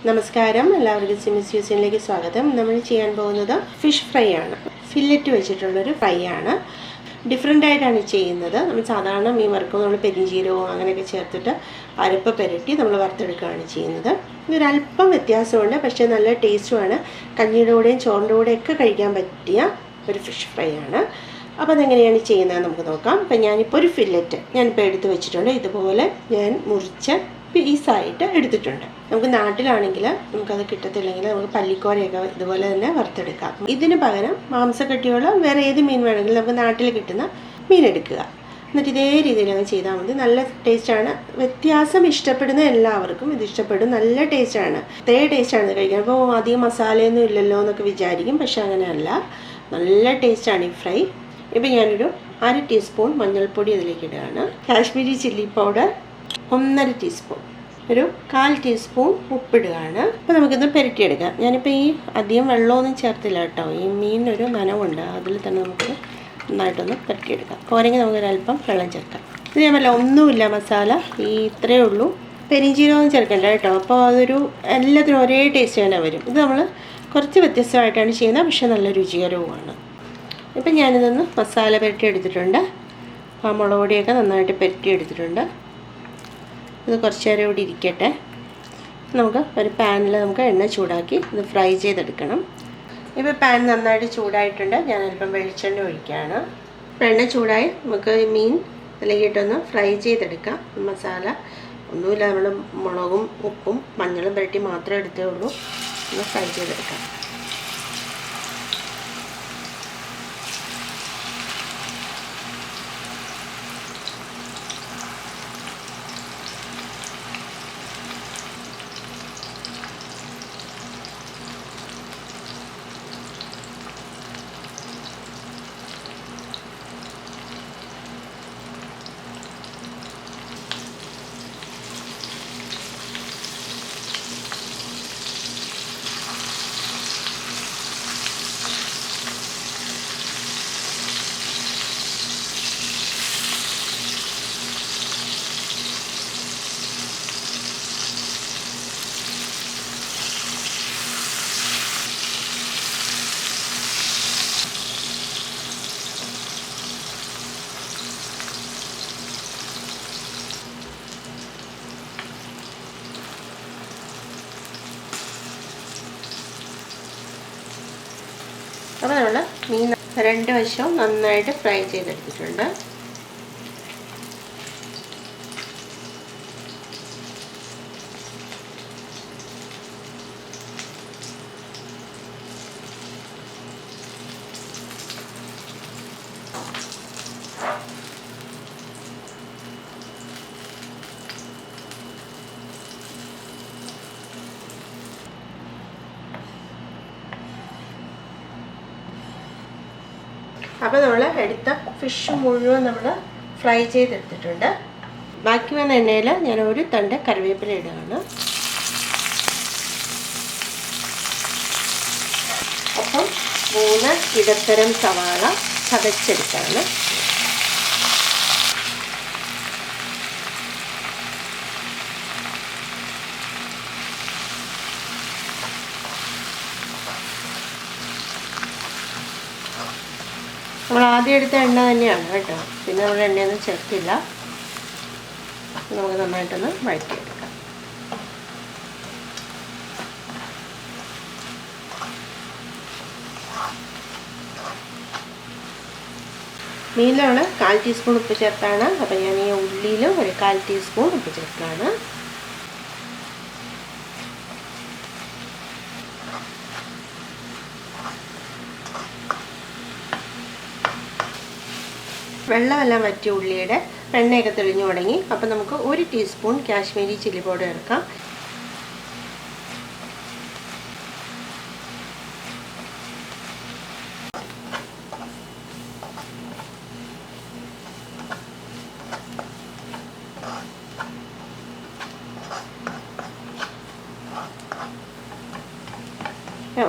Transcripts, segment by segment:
നമസ്കാരം, എല്ലാവർക്കും സിമിസ് ക്യൂസിനിലേക്ക് സ്വാഗതം. നമ്മൾ ചെയ്യാൻ പോകുന്നത് ഫിഷ് ഫ്രൈ ആണ്. ഫില്ലറ്റ് വെച്ചിട്ടുള്ളൊരു ഫ്രൈ ആണ്. ഡിഫറെൻ്റ് ആയിട്ടാണ് ചെയ്യുന്നത്. നമ്മൾ സാധാരണ മീൻ വറുക്കുമ്പോൾ നമ്മൾ പെരിഞ്ചീരകവും അങ്ങനെയൊക്കെ ചേർത്തിട്ട് അരപ്പ് പുരട്ടി നമ്മൾ വറുത്തെടുക്കുകയാണ് ചെയ്യുന്നത്. ഇതൊരല്പം വ്യത്യാസമുണ്ട്, പക്ഷേ നല്ല ടേസ്റ്റുമാണ്. കഞ്ഞിയുടെ കൂടെയും ചോറിൻ്റെ കൂടെയൊക്കെ കഴിക്കാൻ പറ്റിയ ഒരു ഫിഷ് ഫ്രൈ ആണ്. അപ്പോൾ അതെങ്ങനെയാണ് ചെയ്യുന്നത് നമുക്ക് നോക്കാം. അപ്പോൾ ഞാനിപ്പോൾ ഒരു ഫില്ലറ്റ് ഞാനിപ്പോൾ എടുത്ത് വെച്ചിട്ടുണ്ട്. ഇതുപോലെ ഞാൻ മുറിച്ച് പീസായിട്ട് എടുത്തിട്ടുണ്ട്. നമുക്ക് നാട്ടിലാണെങ്കിൽ നമുക്കത് കിട്ടത്തില്ലെങ്കിൽ നമുക്ക് പല്ലിക്കോരയൊക്കെ ഇതുപോലെ തന്നെ വറുത്തെടുക്കാം. ഇതിന് പകരം മാംസക്കട്ടിയുള്ള വേറെ ഏത് മീൻ വേണമെങ്കിലും നമുക്ക് നാട്ടിൽ കിട്ടുന്ന മീൻ എടുക്കുക. എന്നിട്ട് ഇതേ രീതിയിൽ അങ്ങ് ചെയ്താൽ മതി. നല്ല ടേസ്റ്റാണ്. വ്യത്യാസം ഇഷ്ടപ്പെടുന്ന എല്ലാവർക്കും ഇത് ഇഷ്ടപ്പെടും. നല്ല ടേസ്റ്റാണ്. അതേ ടേസ്റ്റാണ് ഇത് കഴിക്കാൻ. അപ്പോൾ അധികം മസാലയൊന്നും ഇല്ലല്ലോ എന്നൊക്കെ വിചാരിക്കും, പക്ഷെ അങ്ങനെയല്ല. നല്ല ടേസ്റ്റാണ് ഈ ഫ്രൈ. ഇപ്പം ഞാനൊരു 1/2 ടീസ്പൂൺ മഞ്ഞൾപ്പൊടി അതിലേക്ക് ഇടുകയാണ്. കാശ്മീരി ചില്ലി പൗഡർ 1/2 ടീസ്പൂൺ, ഒരു 1/4 ടീസ്പൂൺ ഉപ്പിടുകയാണ്. അപ്പോൾ നമുക്കിത് പുരട്ടിയെടുക്കാം. ഞാനിപ്പോൾ ഈ അധികം വെള്ളമൊന്നും ചേർത്തില്ല കേട്ടോ. ഈ മീനൊരു നനവുണ്ട്, അതിൽ തന്നെ നമുക്ക് നന്നായിട്ടൊന്ന് പുരട്ടിയെടുക്കാം. പോരെങ്കിൽ നമുക്കൊരല്പം വെള്ളം ചേർക്കാം. ഇത് ഞാൻ വല്ല ഒന്നുമില്ല, മസാല ഈ ഇത്രയേ ഉള്ളൂ. പെരിഞ്ചീരകമൊന്നും ചേർക്കണ്ട കേട്ടോ. അപ്പോൾ അതൊരു എല്ലാത്തിനും ഒരേ ടേസ്റ്റ് തന്നെ വരും. ഇത് നമ്മൾ കുറച്ച് വ്യത്യസ്തമായിട്ടാണ് ചെയ്യുന്നത്, പക്ഷേ നല്ല രുചികരവുമാണ്. ഇപ്പം ഞാനിതൊന്ന് മസാല പുരട്ടി എടുത്തിട്ടുണ്ട്. ആ മുളക് പൊടിയൊക്കെ നന്നായിട്ട് പുരട്ടി എടുത്തിട്ടുണ്ട്. ഇത് കുറച്ച് നേരം ഇവിടെ ഇരിക്കട്ടെ. നമുക്ക് ഒരു പാനിൽ നമുക്ക് എണ്ണ ചൂടാക്കി ഇത് ഫ്രൈ ചെയ്തെടുക്കണം. ഇപ്പോൾ പാൻ നന്നായിട്ട് ചൂടായിട്ടുണ്ട്. ഞാൻ അല്പം വെളിച്ചെണ്ണ ഒഴിക്കുകയാണ്. എണ്ണ ചൂടായി നമുക്ക് മീൻ ഇതിലേക്ക് ഇട്ടൊന്ന് ഫ്രൈ ചെയ്തെടുക്കാം. മസാല ഒന്നുമില്ല, നമ്മൾ മുളകും ഉപ്പും മഞ്ഞളും പുരട്ടി മാത്രമേ എടുത്തേ ഉള്ളൂ. ഒന്ന് ഫ്രൈ ചെയ്തെടുക്കാം. അപ്പോൾ നമ്മൾ മീൻ 2 വശവും നന്നായിട്ട് ഫ്രൈ ചെയ്തെടുത്തിട്ടുണ്ട്. അപ്പോൾ നമ്മൾ എടുത്ത ഫിഷ് മുഴുവൻ നമ്മൾ ഫ്രൈ ചെയ്തെടുത്തിട്ടുണ്ട്. ബാക്കി വന്ന എണ്ണയിൽ ഞാൻ ഒരു തണ്ട് കറിവേപ്പില ഇടുകയാണ്. അപ്പം 3 ഇടത്തരം സവാള ചതച്ചെടുത്താണ്. നമ്മൾ ആദ്യം എടുത്ത എണ്ണ തന്നെയാണ് കേട്ടോ. പിന്നെ നമ്മൾ എണ്ണയൊന്നും ചേർത്തില്ല. നമുക്ക് നന്നായിട്ടൊന്ന് വഴറ്റിയെടുക്കാം. മീനിൽ നമ്മൾ 1/4 ടീസ്പൂൺ ഉപ്പ് ചേർത്താണ്. അപ്പോൾ ഞാൻ ഈ ഉള്ളിയിലും ഒരു 1/4 ടീസ്പൂൺ ഉപ്പ് ചേർത്താണ്. വെള്ളമെല്ലാം വറ്റിയ ഉള്ളിയുടെ എണ്ണയൊക്കെ തെളിഞ്ഞു തുടങ്ങി. അപ്പോൾ നമുക്ക് 1 ടീസ്പൂൺ കാശ്മീരി ചില്ലി പൗഡർ ചേർക്കാം.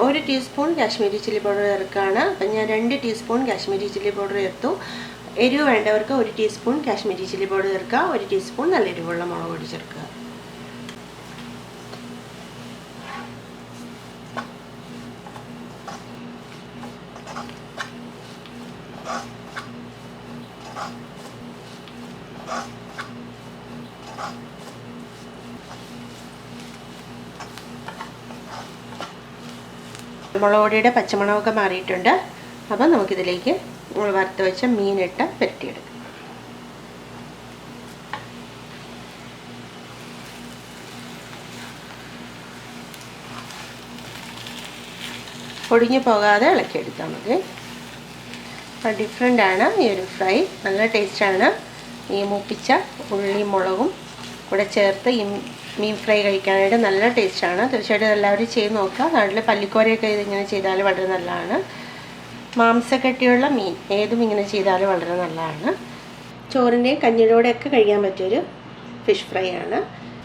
ഒരു ടീസ്പൂൺ കാശ്മീരി ചില്ലി പൗഡർ ചേർക്കുകയാണ്. അപ്പം ഞാൻ 2 ടീസ്പൂൺ കാശ്മീരി ചില്ലി പൗഡർ ചേർത്തു. എരിവ് വേണ്ടവർക്ക് 1 ടീസ്പൂൺ കാശ്മീരി ചില്ലി പൗഡർ ചേർക്കുക. 1 ടീസ്പൂൺ നല്ല എരിവുള്ള മുളക് പൊടി ചേർക്കുക. മുളക് പൊടിയുടെ പച്ചമണമൊക്കെ മാറിയിട്ടുണ്ട്. അപ്പം നമുക്കിതിലേക്ക് നമ്മൾ വറുത്ത് വെച്ച മീനിട്ട് പുരട്ടിയെടുക്കാം. പൊടിഞ്ഞു പോകാതെ ഇളക്കിയെടുത്താൽ മതി. അപ്പോൾ ഡിഫറെൻ്റാണ് ഈ ഒരു ഫ്രൈ. നല്ല ടേസ്റ്റാണ്. ഈ മൂപ്പിച്ച ഉള്ളിയും മുളകും കൂടെ ചേർത്ത് ഈ മീൻ ഫ്രൈ കഴിക്കാനായിട്ട് നല്ല ടേസ്റ്റാണ്. തീർച്ചയായിട്ടും എല്ലാവരും ചെയ്ത് നോക്കുക. നാട്ടിൽ പല്ലിക്കോരയൊക്കെ ഇതിങ്ങനെ ചെയ്താൽ വളരെ നല്ലതാണ്. മാംസക്കട്ടിയുള്ള മീൻ ഏതും ഇങ്ങനെ ചെയ്താൽ വളരെ നല്ലതാണ്. ചോറിൻ്റെയും കഞ്ഞിയോടെയൊക്കെ കഴിക്കാൻ പറ്റിയൊരു ഫിഷ് ഫ്രൈ ആണ്.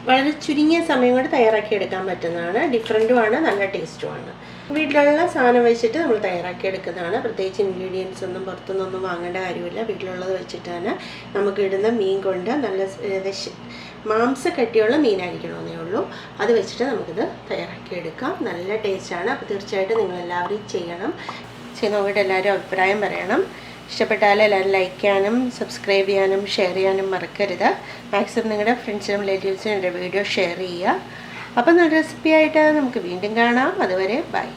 വളരെ ചുരുങ്ങിയ സമയം കൊണ്ട് തയ്യാറാക്കിയെടുക്കാൻ പറ്റുന്നതാണ്. ഡിഫറൻറ്റുമാണ്, നല്ല ടേസ്റ്റുമാണ്. വീട്ടിലുള്ള സാധനം വെച്ചിട്ട് നമ്മൾ തയ്യാറാക്കിയെടുക്കുന്നതാണ്. പ്രത്യേകിച്ച് ഇൻഗ്രീഡിയൻസ് ഒന്നും പുറത്തുനിന്നൊന്നും വാങ്ങേണ്ട കാര്യമില്ല. വീട്ടിലുള്ളത് വെച്ചിട്ടാണ് നമുക്ക് ഇടുന്ന മീൻ കൊണ്ട് നല്ല മാംസക്കട്ടിയുള്ള മീനായിരിക്കണമെന്നേ ഉള്ളൂ. അത് വെച്ചിട്ട് നമുക്കിത് തയ്യാറാക്കിയെടുക്കാം. നല്ല ടേസ്റ്റാണ്. അപ്പോൾ തീർച്ചയായിട്ടും നിങ്ങളെല്ലാവരും ചെയ്യണം. ചെയ്ത് നോക്കിയിട്ട് എല്ലാവരും അഭിപ്രായം പറയണം. ഇഷ്ടപ്പെട്ടാൽ എല്ലാവരും ലൈക്ക് ചെയ്യാനും സബ്സ്ക്രൈബ് ചെയ്യാനും ഷെയർ ചെയ്യാനും മറക്കരുത്. മാക്സിമം നിങ്ങളുടെ ഫ്രണ്ട്സിനും റിലേറ്റീവ്സിനും എൻ്റെ വീഡിയോ ഷെയർ ചെയ്യുക. അപ്പോൾ നല്ല റെസിപ്പി ആയിട്ട് നമുക്ക് വീണ്ടും കാണാം. അതുവരെ ബൈ.